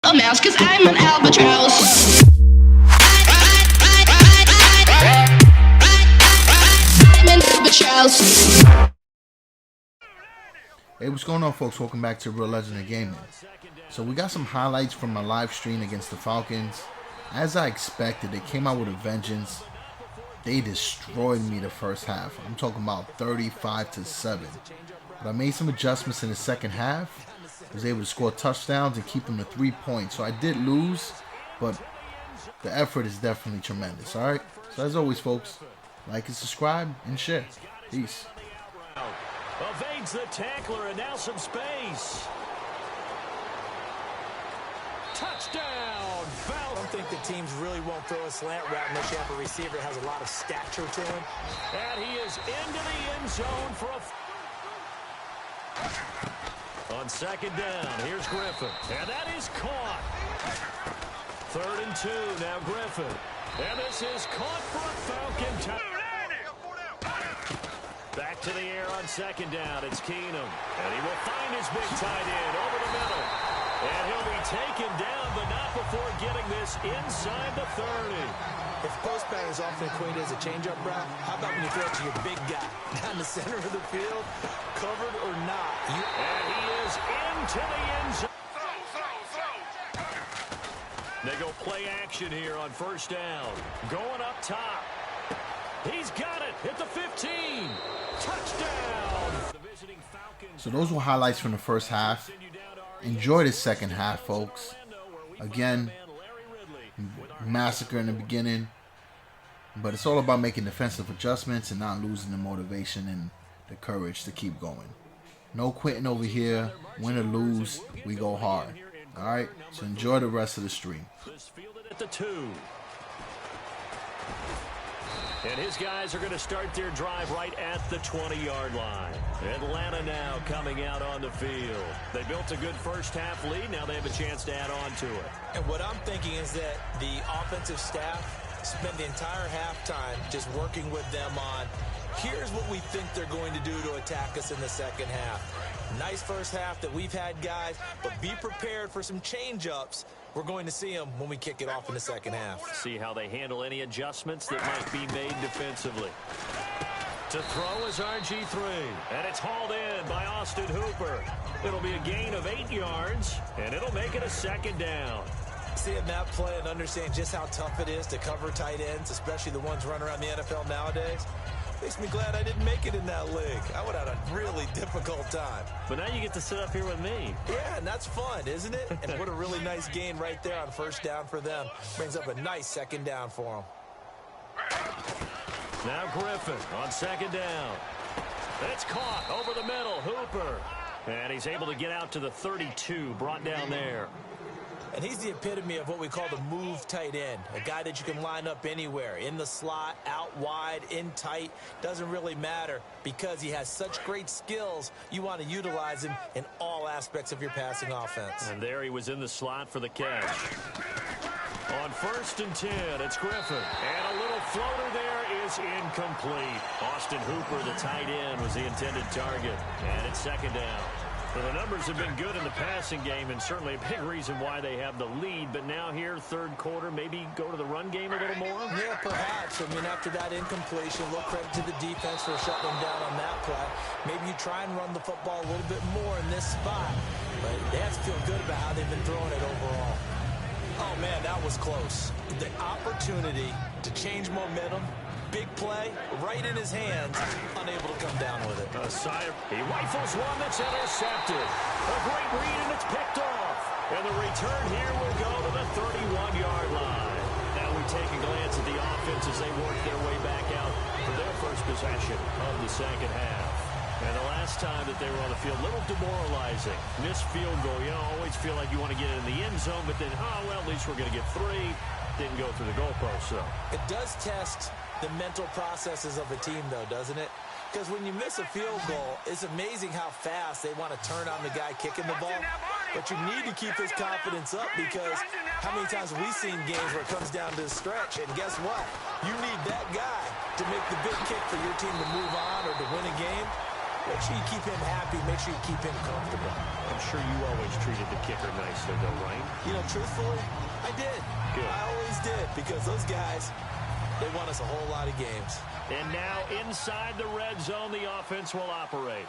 a mouse, cause I'm an albatross. I'm an albatross. Hey, what's going on, folks? Welcome back to Real Legend of Gaming. So we got some highlights from my live stream against the Falcons. As I expected, they came out with a vengeance. They destroyed me the first half. I'm talking about 35-7. But I made some adjustments in the second half. Was able to score touchdowns and keep them to 3 points. So I did lose, but the effort is definitely tremendous. All right. So as always, folks, like and subscribe and share. Peace. Evades the tackler and now some space. Touchdown! I don't think the teams really won't throw a slant route unless you have a receiver that has a lot of stature to him. And he is into the end zone for a... On second down, here's Griffin. And that is caught. 3rd and 2, now Griffin. And this is caught for a Falcon touchdown. Back to the air on second down. It's Keenum. And he will find his big tight end over the middle. And he'll be taken down, but not before getting this inside the 30. If postman is often equated as a change-up route, how about when you throw it to your big guy down the center of the field, covered or not? And he is into the end zone. They go play action here on first down. Going up top. He's got it at the 15. Touchdown. So those were highlights from the first half. Enjoy the second half, folks. Again, massacre in the beginning, but it's all about making defensive adjustments and not losing the motivation and the courage to keep going. No quitting over here. Win or lose, we go hard. All right, so enjoy the rest of the stream. At the 2. And his guys are going to start their drive right at the 20-yard line. Atlanta now coming out on the field. They built a good first half lead. Now they have a chance to add on to it. And what I'm thinking is that the offensive staff spent the entire halftime just working with them on, here's what we think they're going to do to attack us in the second half. Nice first half that we've had, guys, but be prepared for some change-ups. We're going to see them when we kick it off in the second half. See how they handle any adjustments that might be made defensively. To throw is RG3, and it's hauled in by Austin Hooper. It'll be a gain of 8 yards, and it'll make it a second down. Seeing that play and understand just how tough it is to cover tight ends, especially the ones running around the NFL nowadays, makes me glad I didn't make it in that league. I would have had a really difficult time. But now you get to sit up here with me. Yeah, and that's fun, isn't it? And what a really nice gain right there on first down for them. Brings up a nice second down for them. Now Griffin on second down. It's caught over the middle. Hooper. And he's able to get out to the 32. Brought down there. And he's the epitome of what we call the move tight end. A guy that you can line up anywhere. In the slot, out wide, in tight. Doesn't really matter because he has such great skills. You want to utilize him in all aspects of your passing offense. And there he was in the slot for the catch. On 1st and 10, it's Griffin. And a little floater there is incomplete. Austin Hooper, the tight end, was the intended target. And it's second down. So the numbers have been good in the passing game, and certainly a big reason why they have the lead. But now here, third quarter, maybe go to the run game a little more? Yeah, perhaps. I mean, after that incompletion, a little credit to the defense for shutting them down on that play. Maybe you try and run the football a little bit more in this spot. But they have to feel good about how they've been throwing it overall. Oh, man, that was close. The opportunity to change momentum. Big play, right in his hands, unable to come down with it. He rifles one that's intercepted. A great read, and it's picked off. And the return here will go to the 31-yard line. Now we take a glance at the offense as they work their way back out for their first possession of the second half. And the last time that they were on the field, a little demoralizing. Missed field goal. You know, always feel like you want to get it in the end zone, but then, well, at least we're going to get 3. Didn't go through the goalpost, though. It does test the mental processes of a team, though, doesn't it? Because when you miss a field goal, it's amazing how fast they want to turn on the guy kicking the ball. But you need to keep his confidence up because how many times have we seen games where it comes down to the stretch? And guess what? You need that guy to make the big kick for your team to move on or to win a game. Make sure you keep him happy. Make sure you keep him comfortable. I'm sure you always treated the kicker nicely, though, right? You know, truthfully, I did. Good. I always did, because those guys, they won us a whole lot of games. And now inside the red zone, the offense will operate.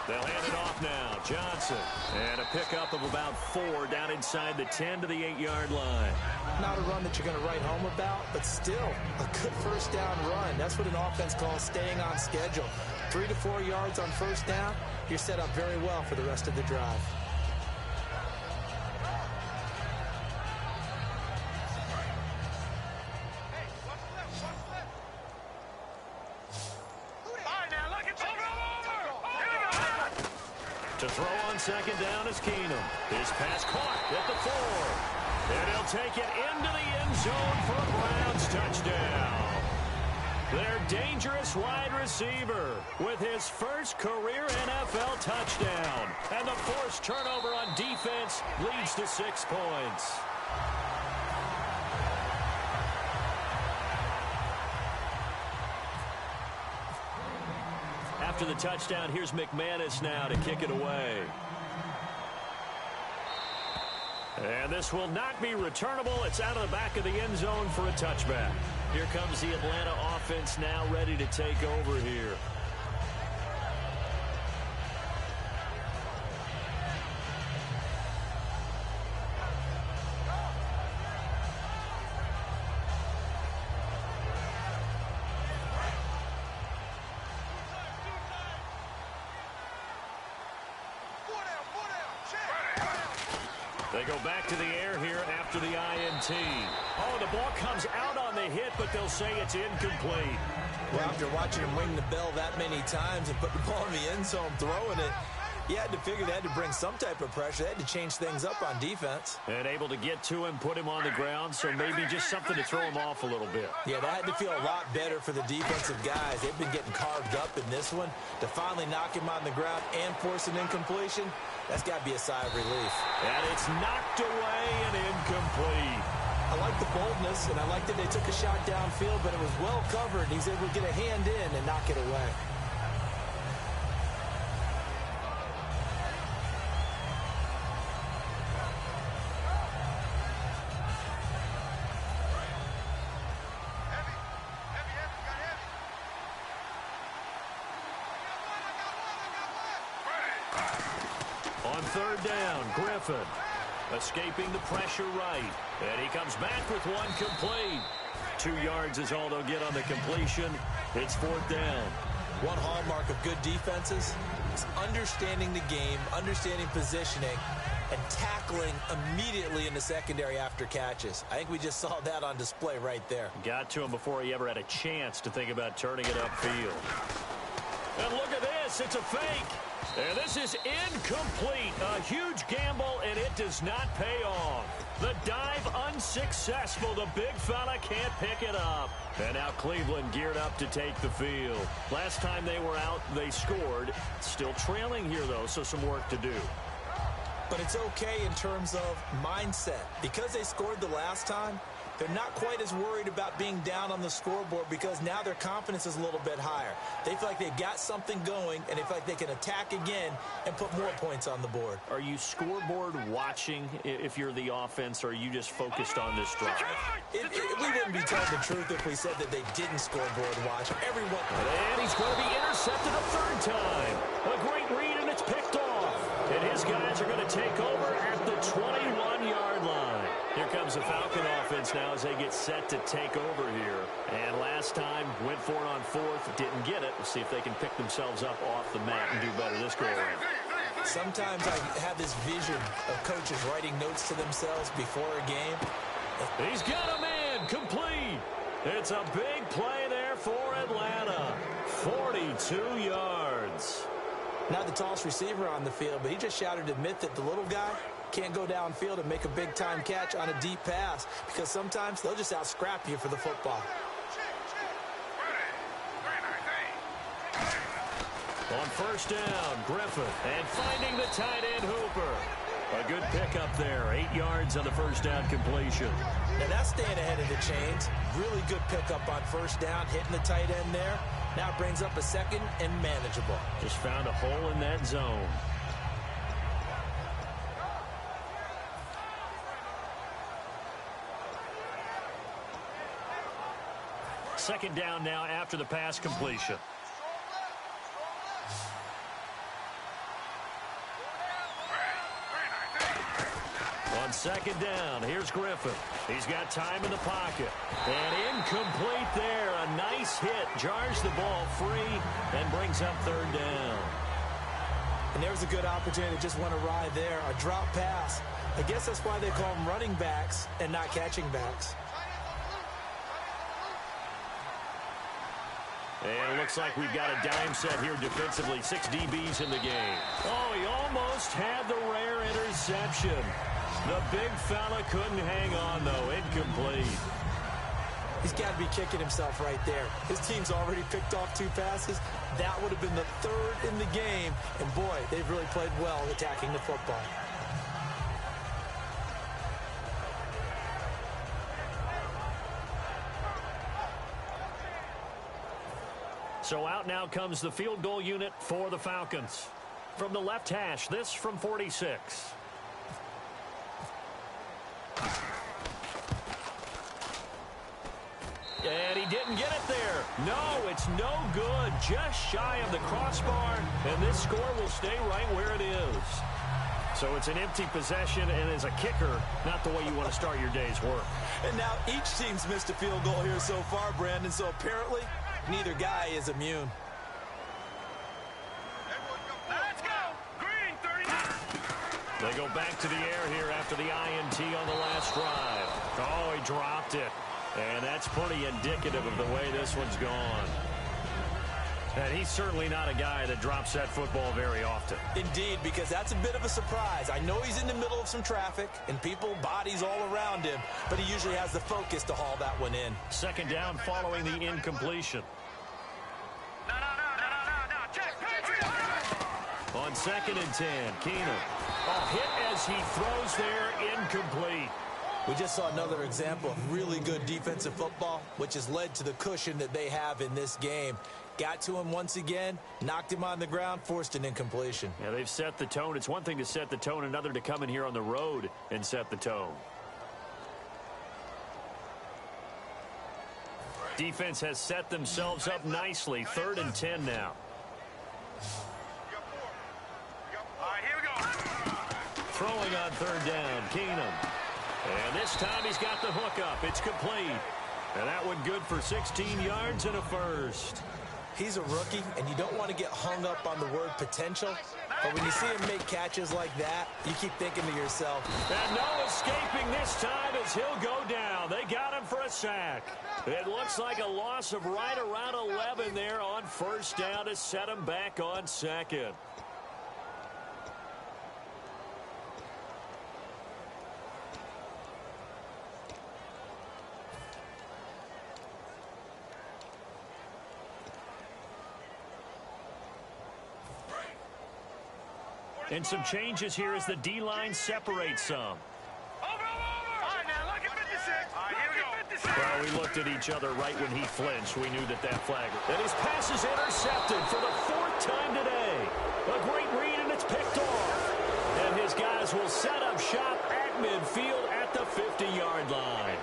They'll hand it off now. Johnson. And a pickup of about 4 down inside the 10 to the 8-yard line. Not a run that you're going to write home about, but still a good first down run. That's what an offense calls staying on schedule. 3 to 4 yards on first down, you're set up very well for the rest of the drive. To throw on second down is Keenum. His pass caught at the 4. And he'll take it into the end zone for a Browns touchdown. Their dangerous wide receiver with his first career NFL touchdown. And the forced turnover on defense leads to 6 points. After the touchdown, here's McManus now to kick it away. And this will not be returnable. It's out of the back of the end zone for a touchback. Here comes the Atlanta offense now ready to take over here. They go back to the air here after the INT. Oh, the ball comes out on the hit, but they'll say it's incomplete. Well, after watching him ring the bell that many times and put the ball in the end zone throwing it, you had to figure they had to bring some type of pressure. They had to change things up on defense. And able to get to him, put him on the ground, so maybe just something to throw him off a little bit. Yeah, that had to feel a lot better for the defensive guys. They've been getting carved up in this one. To finally knock him on the ground and force an incompletion, that's got to be a sigh of relief. And it's knocked away and incomplete. I like the boldness, and I like that they took a shot downfield, but it was well covered. He's able to get a hand in and knock it away. On third down, Griffin escaping the pressure right. And he comes back with one complete. 2 yards is all they'll get on the completion. It's fourth down. One hallmark of good defenses is understanding the game, understanding positioning, and tackling immediately in the secondary after catches. I think we just saw that on display right there. Got to him before he ever had a chance to think about turning it upfield. And look at this. It's a fake. And this is incomplete. A huge gamble, and it does not pay off. The dive unsuccessful. The big fella can't pick it up. And now Cleveland geared up to take the field. Last time they were out, they scored. Still trailing here, though, so some work to do. But it's okay in terms of mindset. Because they scored the last time, they're not quite as worried about being down on the scoreboard because now their confidence is a little bit higher. They feel like they've got something going, and they feel like they can attack again and put more points on the board. Are you scoreboard watching if you're the offense, or are you just focused on this drive? We wouldn't be telling the truth if we said that they didn't scoreboard watch. Everyone. And he's going to be intercepted a third time. A great read, and it's picked off. And his guys are going to take over at the 21-yard line. Here comes the Falcon offense now as they get set to take over here. And last time, went for it on fourth, didn't get it. We'll see if they can pick themselves up off the mat and do better this go-around. Sometimes I have this vision of coaches writing notes to themselves before a game. He's got a man, complete. It's a big play there for Atlanta. 42 yards. Not the tallest receiver on the field, but he just shouted to admit that the little guy can't go downfield and make a big-time catch on a deep pass because sometimes they'll just out-scrap you for the football. On first down, Griffin, and finding the tight end Hooper. A good pickup there. 8 yards on the first down completion. Now that's staying ahead of the chains. Really good pickup on first down, hitting the tight end there. Now it brings up a second and manageable. Just found a hole in that zone. Second down now after the pass completion. On second down, here's Griffin. He's got time in the pocket. And incomplete there. A nice hit. Jars the ball free and brings up third down. And there's a good opportunity to just want to ride there. A drop pass. I guess that's why they call them running backs and not catching backs. And it looks like we've got a dime set here defensively. 6 DBs in the game. Oh, he almost had the rare interception. The big fella couldn't hang on, though. Incomplete. He's got to be kicking himself right there. His team's already picked off 2 passes. That would have been the 3rd in the game. And, boy, they've really played well attacking the football. So out now comes the field goal unit for the Falcons. From the left hash, this from 46. And he didn't get it there. No, it's no good. Just shy of the crossbar. And this score will stay right where it is. So it's an empty possession, and as a kicker, not the way you want to start your day's work. And now each team's missed a field goal here so far, Brandon. So apparently, neither guy is immune. Let's go! Green, 39! They go back to the air here after the INT on the last drive. Oh, he dropped it. And that's pretty indicative of the way this one's gone. And he's certainly not a guy that drops that football very often. Indeed, because that's a bit of a surprise. I know he's in the middle of some traffic and people, bodies all around him, but he usually has the focus to haul that one in. Second down following the incompletion. No. Check, On 2nd and 10, Keenum. A hit as he throws there, incomplete. We just saw another example of really good defensive football, which has led to the cushion that they have in this game. Got to him once again, knocked him on the ground, forced an incompletion. Yeah, they've set the tone. It's one thing to set the tone, another to come in here on the road and set the tone. Defense has set themselves up nicely. 3rd and 10 now. All right, here we go. Throwing on 3rd down, Keenum. And this time he's got the hook up. It's complete. And that one good for 16 yards and a first. He's a rookie, and you don't want to get hung up on the word potential. But when you see him make catches like that, you keep thinking to yourself. And no escaping this time as he'll go down. They got him for a sack. It looks like a loss of right around 11 there on first down to set him back on 2nd. And some changes here as the D-line separates some. Over. All right, now look at 56. All right, here we go. 56. Well, we looked at each other right when he flinched. We knew that flag. And his pass is intercepted for the 4th time today. A great read, and it's picked off. And his guys will set up shop at midfield at the 50-yard line.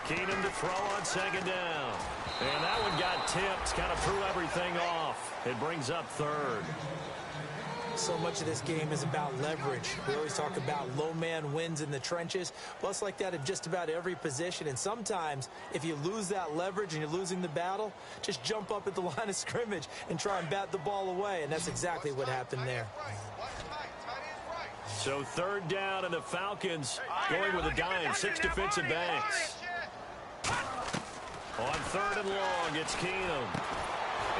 Keenum to throw on 2nd down. And that one got tipped, kind of threw everything off. It brings up 3rd. So much of this game is about leverage. We always talk about low man wins in the trenches. Well, it's like that at just about every position. And sometimes, if you lose that leverage and you're losing the battle, just jump up at the line of scrimmage and try and bat the ball away. And that's exactly what happened there. So 3rd down, and the Falcons going with a dime. 6 defensive backs. On 3rd and long, it's Keenum.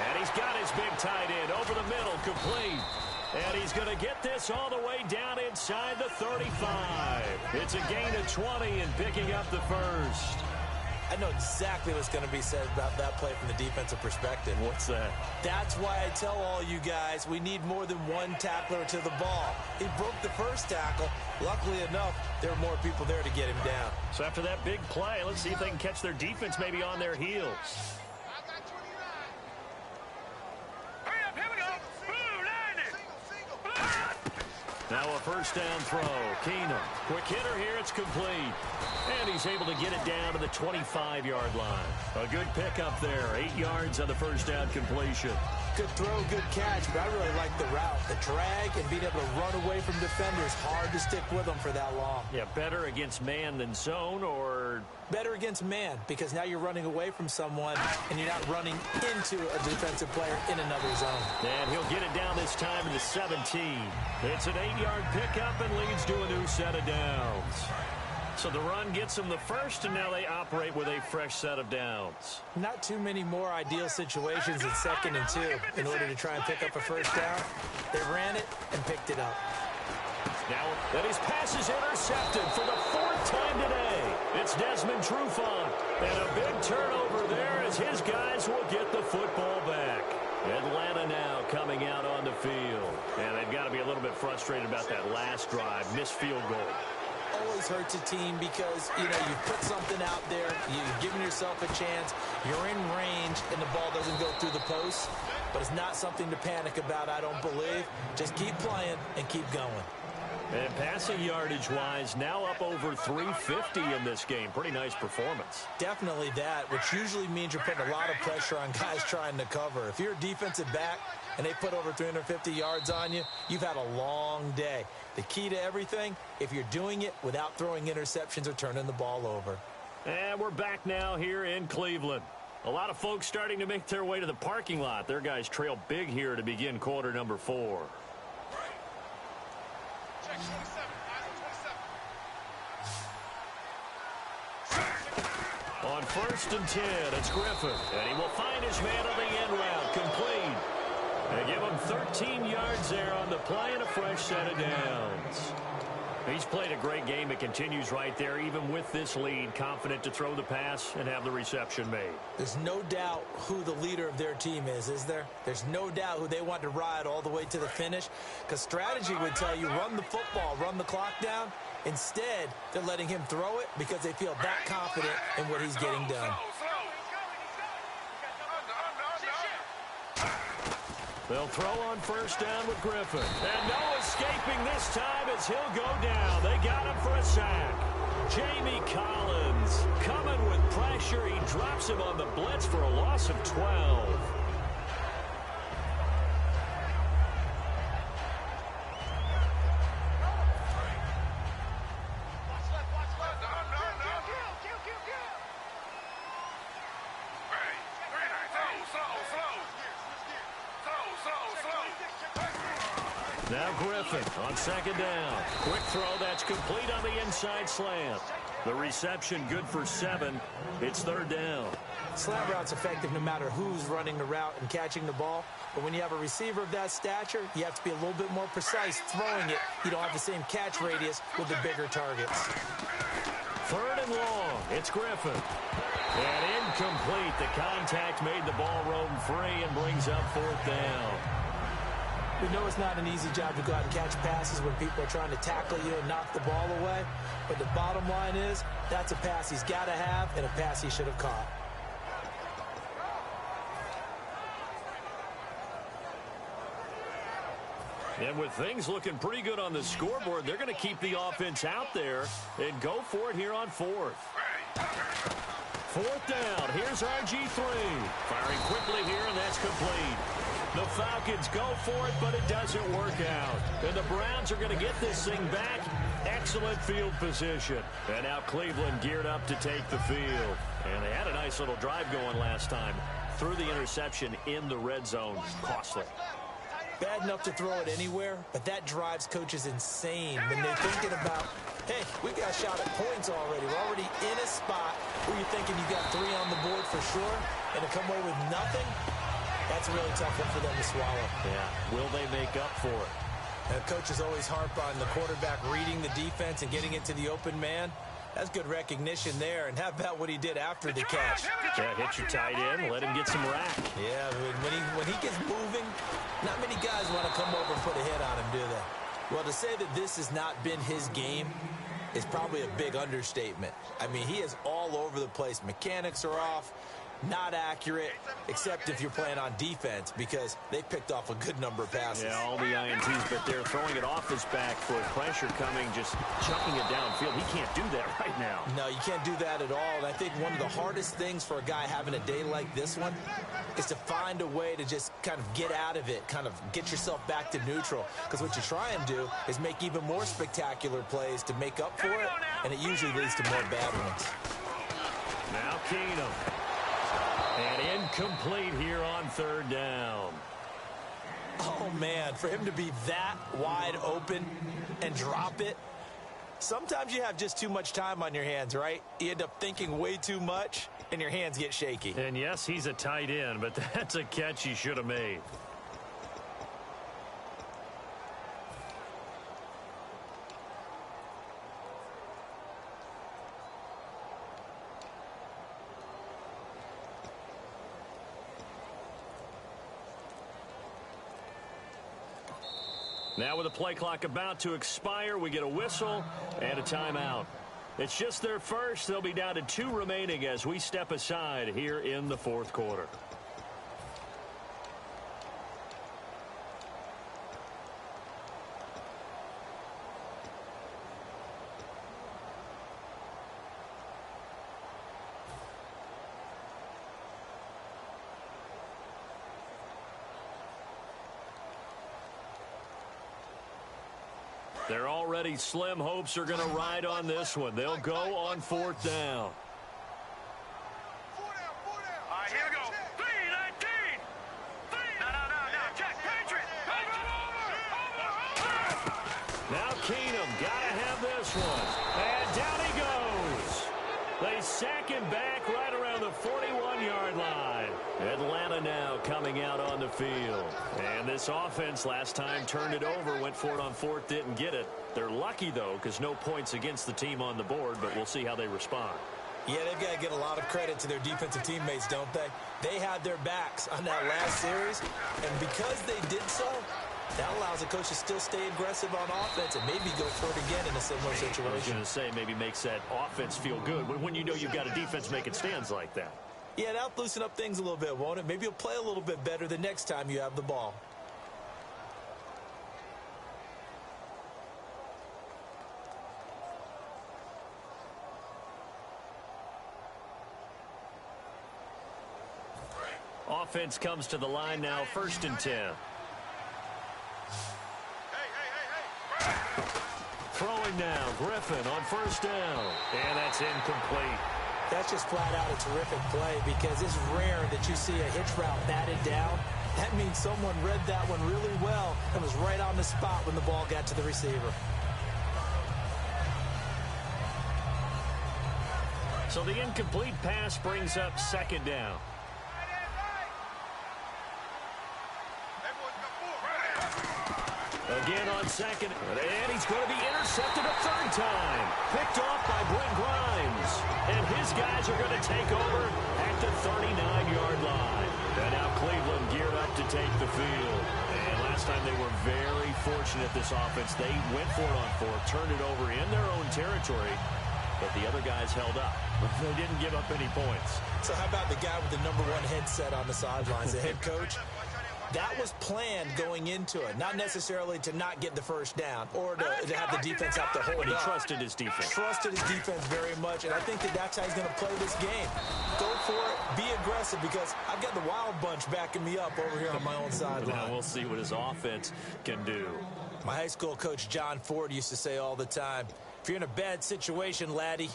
And he's got his big tight end over the middle, complete. And he's going to get this all the way down inside the 35. It's a gain of 20 and picking up the first. I know exactly what's going to be said about that play from the defensive perspective. What's that? That's why I tell all you guys we need more than one tackler to the ball. He broke the first tackle. Luckily enough, there were more people there to get him down. So after that big play, let's see if they can catch their defense maybe on their heels. Hurry up, here we go. Blue, line it. Now a first down throw. Keenum. Quick hitter here. It's complete. And he's able to get it down to the 25-yard line. A good pickup there. 8 yards on the first down completion. Good throw, good catch, but I really like the route. The drag and being able to run away from defenders. Hard to stick with them for that long. Yeah, better against man than zone, or better against man, because now you're running away from someone and you're not running into a defensive player in another zone. And he'll get it down this time to the 17. It's an 8-yard pickup and leads to a new set of downs. So the run gets them the first, and now they operate with a fresh set of downs. Not too many more ideal situations in 2nd and 2 in order to try and pick up a first down. They ran it and picked it up. Now that his pass is intercepted for the 4th time today. It's Desmond Trufant. And a big turnover there as his guys will get the football back. Atlanta now coming out on the field. And they've got to be a little bit frustrated about that last drive. Missed field goal. Always hurts a team because, you put something out there, you've given yourself a chance, you're in range, and the ball doesn't go through the post. But it's not something to panic about, I don't believe. Just keep playing and keep going. And passing yardage-wise, now up over 350 in this game. Pretty nice performance. Definitely that, which usually means you're putting a lot of pressure on guys trying to cover. If you're a defensive back and they put over 350 yards on you, you've had a long day. The key to everything, if you're doing it without throwing interceptions or turning the ball over. And we're back now here in Cleveland. A lot of folks starting to make their way to the parking lot. Their guys trail big here to begin quarter number 4. On 1st and 10, it's Griffin. And he will find his man on the end route. Complete. They give him 13 yards there on the play and a fresh set of downs. He's played a great game. It continues right there, even with this lead. Confident to throw the pass and have the reception made. There's no doubt who the leader of their team is there? There's no doubt who they want to ride all the way to the finish. Because strategy would tell you, run the football, run the clock down. Instead, they're letting him throw it because they feel that confident in what he's getting done. They'll throw on 1st down with Griffin. And no escaping this time as he'll go down. They got him for a sack. Jamie Collins coming with pressure. He drops him on the blitz for a loss of 12. Now Griffin on 2nd down. Quick throw, that's complete on the inside slant. The reception good for 7. It's 3rd down. Slant route's effective no matter who's running the route and catching the ball. But when you have a receiver of that stature, you have to be a little bit more precise throwing it. You don't have the same catch radius with the bigger targets. 3rd and long. It's Griffin. And incomplete. The contact made the ball roam free and brings up 4th down. We know it's not an easy job to go out and catch passes when people are trying to tackle you and knock the ball away. But the bottom line is, that's a pass he's got to have and a pass he should have caught. And with things looking pretty good on the scoreboard, they're going to keep the offense out there and go for it here on 4th. 4th down. Here's RG3. Firing quickly here, and that's complete. The Falcons go for it, but it doesn't work out. And the Browns are going to get this thing back. Excellent field position. And now Cleveland geared up to take the field. And they had a nice little drive going last time. Threw the interception in the red zone. Costly. Bad enough to throw it anywhere, but that drives coaches insane when they're thinking about, hey, we got shot at points already. We're already in a spot where you're thinking you got 3 on the board for sure, and to come away with nothing, That's a really tough one for them to swallow. Yeah, will they make up for it? And coaches always harp on the quarterback reading the defense and getting into the open man. That's good recognition there. And how about what he did after the catch? Yeah, hit your tight end, let him get some rack. Yeah, when he gets moving, not many guys want to come over and put a hit on him, do they? Well, to say that this has not been his game is probably a big understatement. I mean, he is all over the place. Mechanics are off, not accurate, except if you're playing on defense, because they picked off a good number of passes. Yeah, all the INTs, but they're throwing it off his back foot. Pressure coming, just chucking it downfield. He can't do that right now. No, you can't do that at all. And I think one of the hardest things for a guy having a day like this one is to find a way to just kind of get out of it, kind of get yourself back to neutral. Because what you try and do is make even more spectacular plays to make up for it, and it usually leads to more bad ones. Now Keenum. And incomplete here on third down. Oh, man, for him to be that wide open and drop it. Sometimes you have just too much time on your hands, right? You end up thinking way too much, and your hands get shaky. And yes, he's a tight end, but that's a catch he should have made. Now with the play clock about to expire, we get a whistle and a timeout. It's just their first. They'll be down to 2 remaining as we step aside here in the fourth quarter. Their already slim hopes are going to ride on this one. They'll go on fourth down. All right, here we go. 3-19. No. Check. Patriot. Over. Now Keenum got to have this one. And down he goes. They sack him back right around the 41-yard line. Atlanta now coming out on the field. And this offense last time turned it over, went for it on fourth, didn't get it. They're lucky, though, because no points against the team on the board, but we'll see how they respond. Yeah, they've got to give a lot of credit to their defensive teammates, don't they? They had their backs on that last series, and because they did so, that allows the coach to still stay aggressive on offense and maybe go for it again in a similar situation. I was going to say, maybe makes that offense feel good when you know you've got a defense making stands like that. Yeah, that'll loosen up things a little bit, won't it? Maybe you'll play a little bit better the next time you have the ball. Offense comes to the line now, 1st and 10. Throwing now, Griffin on 1st down. And that's incomplete. That's just flat out a terrific play because it's rare that you see a hitch route batted down. That means someone read that one really well and was right on the spot when the ball got to the receiver. So the incomplete pass brings up 2nd down. Again on 2nd, and he's going to be intercepted a 3rd time. Picked off by Brent Grimes. And his guys are going to take over at the 39-yard line. And now Cleveland geared up to take the field. And last time they were very fortunate, this offense. They went for it on 4th, turned it over in their own territory. But the other guys held up. They didn't give up any points. So how about the guy with the #1 headset on the sidelines, the head coach? That was planned going into it, not necessarily to not get the 1st down or to have the defense have to hold But he up. trusted his defense. Trusted his defense very much, and I think that's how he's going to play this game. Go for it, be aggressive, because I've got the wild bunch backing me up over here on my own sideline. Now we'll see what his offense can do. My high school coach, John Ford, used to say all the time, if you're in a bad situation, laddie,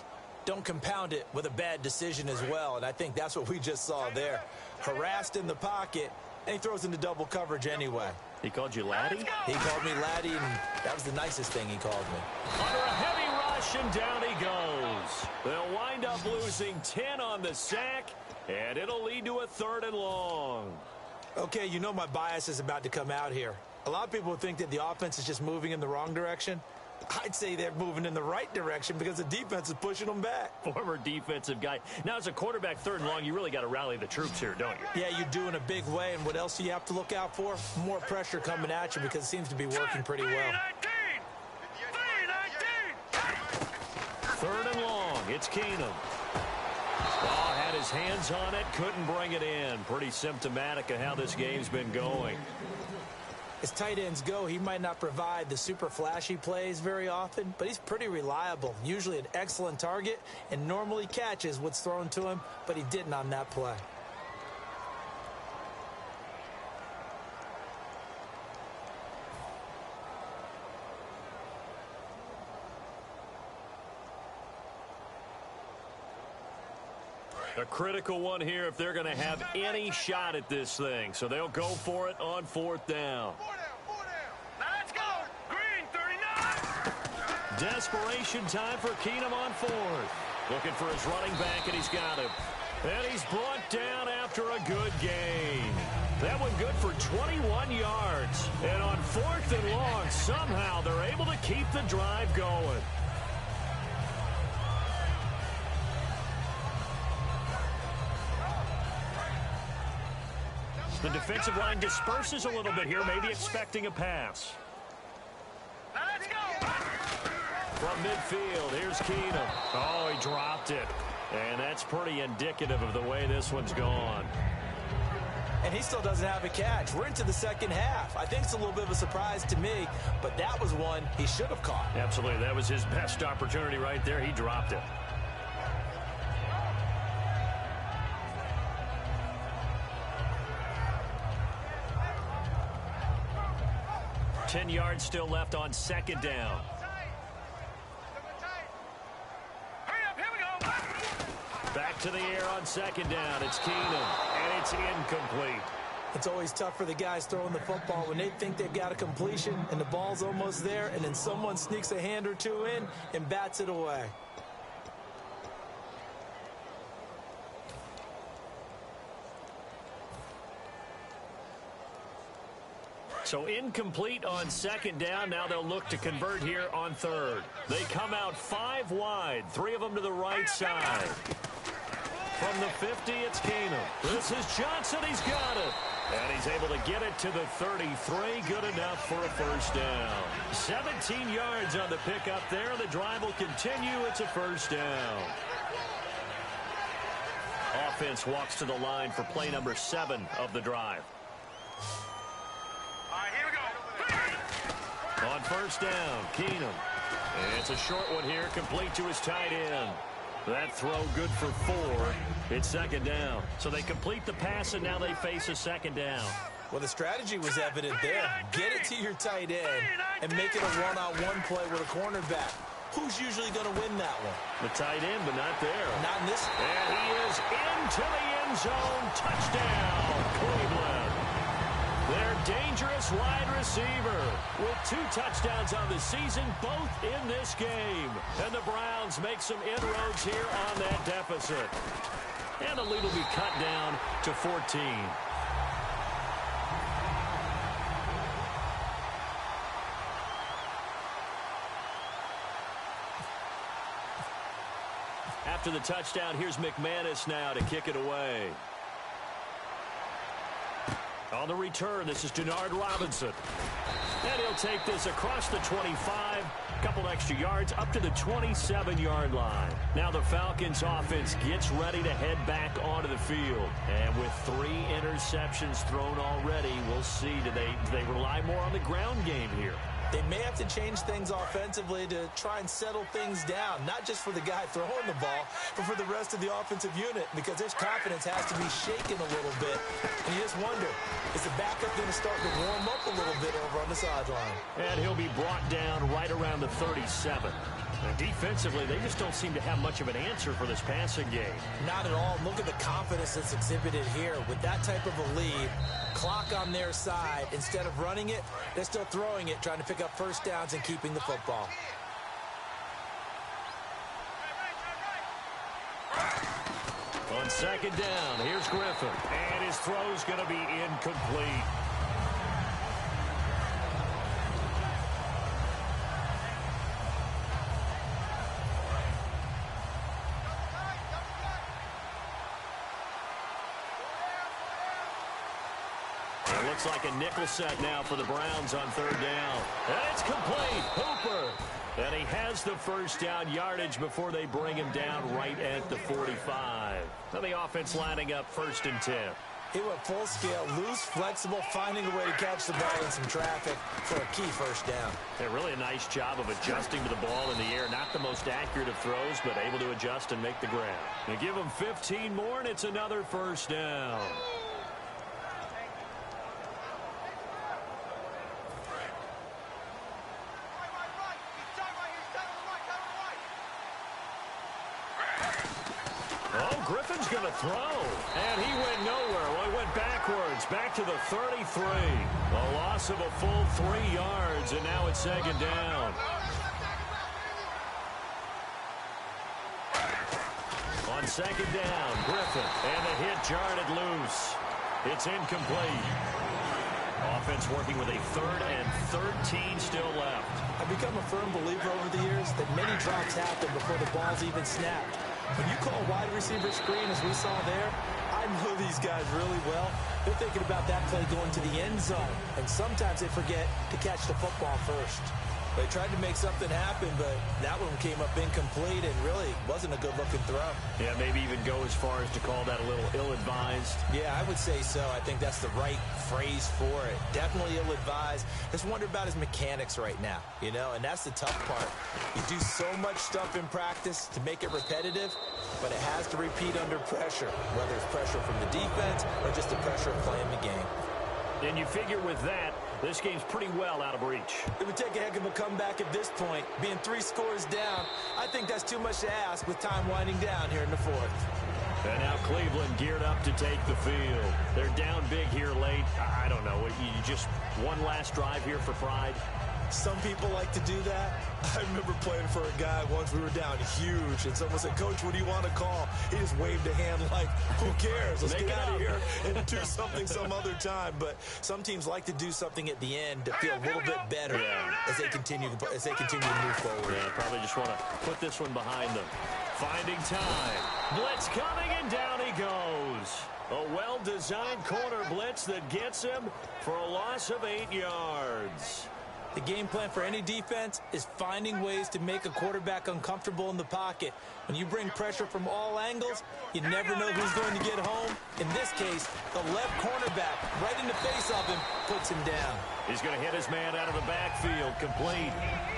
don't compound it with a bad decision as well, and I think that's what we just saw there. Harassed in the pocket, and he throws into double coverage anyway. He called you laddie? He called me laddie, and that was the nicest thing he called me. Under a heavy rush, and down he goes. They'll wind up losing 10 on the sack, and it'll lead to a 3rd and long. Okay, you know my bias is about to come out here. A lot of people think that the offense is just moving in the wrong direction. I'd say they're moving in the right direction because the defense is pushing them back. Former defensive guy. Now, as a quarterback, 3rd and long, you really got to rally the troops here, don't you? Yeah, you do in a big way. And what else do you have to look out for? More pressure coming at you because it seems to be working pretty well. 3rd and long. It's Keenum. Oh, had his hands on it, couldn't bring it in. Pretty symptomatic of how this game's been going. As tight ends go, he might not provide the super flashy plays very often, but he's pretty reliable. Usually an excellent target and normally catches what's thrown to him, but he didn't on that play. A critical one here if they're going to have any shot at this thing. So they'll go for it on 4th down. Now let's go. Green, 39. Desperation time for Keenum on 4th. Looking for his running back, and he's got him. And he's brought down after a good gain. That one good for 21 yards. And on 4th and long, somehow they're able to keep the drive going. The defensive line disperses a little bit here, maybe expecting a pass. Now let's go. From midfield, here's Keenum. Oh, he dropped it. And that's pretty indicative of the way this one's gone. And he still doesn't have a catch. We're into the second half. I think it's a little bit of a surprise to me, but that was one he should have caught. Absolutely. That was his best opportunity right there. He dropped it. 10 yards still left on 2nd down. Hurry up, here we go. Back to the air on 2nd down. It's Keenum, and it's incomplete. It's always tough for the guys throwing the football when they think they've got a completion and the ball's almost there, and then someone sneaks a hand or two in and bats it away. So incomplete on 2nd down. Now they'll look to convert here on 3rd. They come out 5 wide, 3 of them to the right side. From the 50, it's Keenum. This is Johnson. He's got it. And he's able to get it to the 33. Good enough for a 1st down. 17 yards on the pickup there. The drive will continue. It's a 1st down. Offense walks to the line for play number 7 of the drive. All right, here we go. On 1st down, Keenum. And it's a short one here, complete to his tight end. That throw good for 4. It's 2nd down. So they complete the pass, and now they face a 2nd down. Well, the strategy was evident there. Get it to your tight end and make it a one-on-one play with a cornerback. Who's usually going to win that one? The tight end, but not there. Not in this. And he is into the end zone. Touchdown, Cleveland. Their dangerous wide receiver with 2 touchdowns on the season, both in this game. And the Browns make some inroads here on that deficit. And the lead will be cut down to 14. After the touchdown, here's McManus now to kick it away. On the return, this is Denard Robinson. And he'll take this across the 25, a couple extra yards, up to the 27-yard line. Now the Falcons offense gets ready to head back onto the field. And with 3 interceptions thrown already, we'll see, do they rely more on the ground game here? They may have to change things offensively to try and settle things down, not just for the guy throwing the ball, but for the rest of the offensive unit, because his confidence has to be shaken a little bit. And you just wonder, is the backup going to start to warm up a little bit over on the sideline? And he'll be brought down right around the 37. And defensively, they just don't seem to have much of an answer for this passing game. Not at all. Look at the confidence that's exhibited here. With that type of a lead, clock on their side, instead of running it, they're still throwing it, trying to pick up 1st downs and keeping the football. On second down, here's Griffin. And his throw's going to be incomplete. It looks like a nickel set now for the Browns on third down. And it's complete. Hooper. And he has the first down yardage before they bring him down right at the 45. Now the offense lining up 1st and 10. He went full scale, loose, flexible, finding a way to catch the ball in some traffic for a key first down. Yeah, really a nice job of adjusting to the ball in the air. Not the most accurate of throws, but able to adjust and make the grab. They give him 15 more, and it's another first down. Griffin's going to throw, and he went nowhere. Well, he went backwards, back to the 33. A loss of a full 3 yards, and now it's second down. On second down, Griffin, and the hit jarred it loose. It's incomplete. Offense working with a 3rd and 13 still left. I've become a firm believer over the years that many drops happen before the ball's even snapped. When you call a wide receiver screen, as we saw there, I know these guys really well. They're thinking about that play going to the end zone, and sometimes they forget to catch the football first. They tried to make something happen, but that one came up incomplete and really wasn't a good-looking throw. Yeah, maybe even go as far as to call that a little ill-advised. Yeah, I would say so. I think that's the right phrase for it. Definitely ill-advised. Just wonder about his mechanics right now, you know, and that's the tough part. You do so much stuff in practice to make it repetitive, but it has to repeat under pressure, whether it's pressure from the defense or just the pressure of playing the game. And you figure with that, this game's pretty well out of reach. It would take a heck of a comeback at this point. Being 3 scores down, I think that's too much to ask with time winding down here in the 4th. And now Cleveland geared up to take the field. They're down big here late. I don't know. You just one last drive here for pride? Some people like to do that. I remember playing for a guy once. We were down huge, and someone said, "Coach, what do you want to call?" He just waved a hand like, "Who cares? Let's get out of here and do something some other time." But some teams like to do something at the end to feel a little bit better as they continue to move forward. Yeah, probably just want to put this one behind them. Finding time. Blitz coming, and down he goes. A well-designed corner blitz that gets him for a loss of 8 yards. The game plan for any defense is finding ways to make a quarterback uncomfortable in the pocket. When you bring pressure from all angles, you never know who's going to get home. In this case, the left cornerback, right in the face of him, puts him down. He's going to hit his man out of the backfield, complete.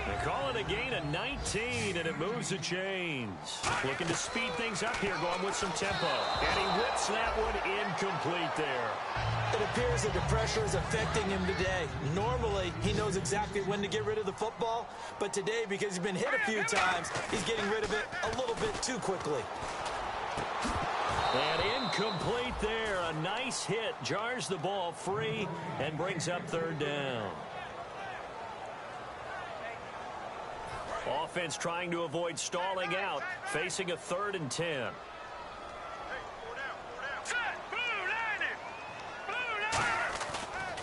They call it a gain of 19, and it moves the chains. Looking to speed things up here, going with some tempo. And he whips that one incomplete there. It appears that the pressure is affecting him today. Normally, he knows exactly when to get rid of the football, but today, because he's been hit a few times, he's getting rid of it a little bit too quickly. And incomplete there. A nice hit. Jars the ball free and brings up third down. Offense trying to avoid stalling out, facing a 3rd and 10.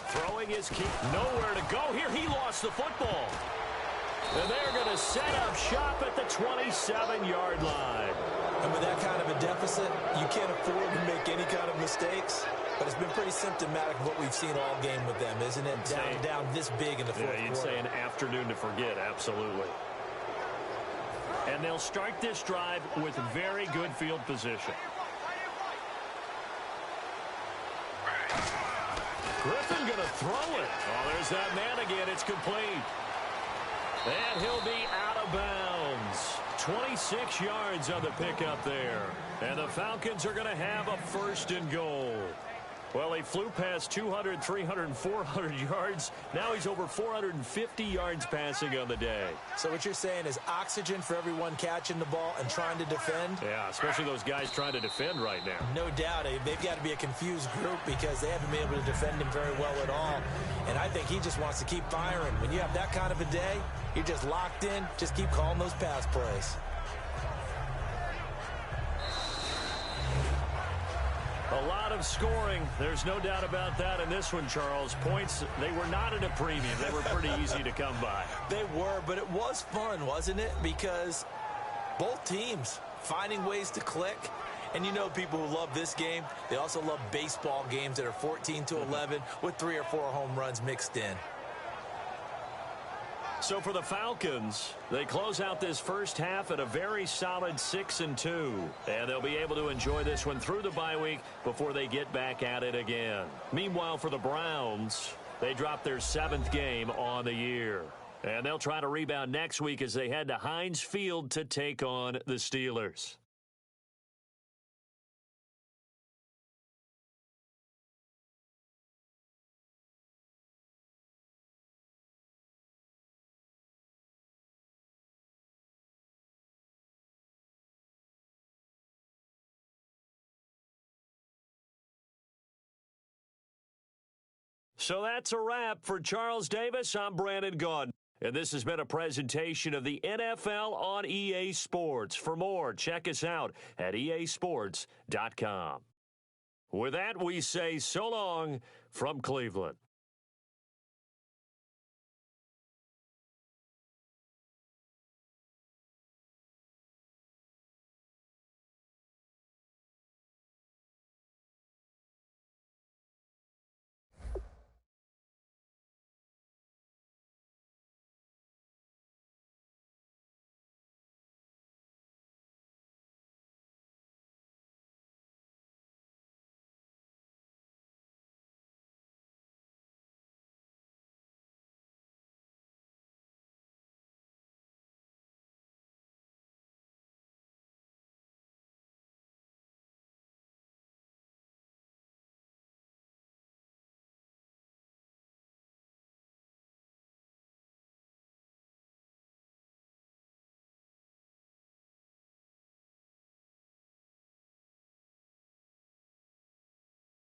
Throwing his key. Nowhere to go here. He lost the football. And they're going to set up shop at the 27-yard line. And with that kind of a deficit, you can't afford to make any kind of mistakes. But it's been pretty symptomatic of what we've seen all game with them, isn't it? Down this big in the fourth quarter. You'd say an afternoon to forget, absolutely. And they'll start this drive with very good field position. Griffin going to throw it. Oh, there's that man again. It's complete. And he'll be out of bounds. 26 yards on the pickup there. And the Falcons are going to have a 1st and goal. Well, he flew past 200, 300, 400 yards. Now he's over 450 yards passing on the day. So what you're saying is oxygen for everyone catching the ball and trying to defend? Yeah, especially those guys trying to defend right now. No doubt. They've got to be a confused group because they haven't been able to defend him very well at all. And I think he just wants to keep firing. When you have that kind of a day, you're just locked in. Just keep calling those pass plays. A lot of scoring. There's no doubt about that in this one, Charles. Points, they were not at a premium. They were pretty easy to come by. They were, but it was fun, wasn't it? Because both teams finding ways to click. And you know people who love this game, they also love baseball games that are 14-11 with 3 or 4 home runs mixed in. So for the Falcons, they close out this first half at a very solid 6-2. And they'll be able to enjoy this one through the bye week before they get back at it again. Meanwhile, for the Browns, they dropped their 7th game on the year. And they'll try to rebound next week as they head to Heinz Field to take on the Steelers. So that's a wrap for Charles Davis. I'm Brandon Gaudin. And this has been a presentation of the NFL on EA Sports. For more, check us out at easports.com. With that, we say so long from Cleveland.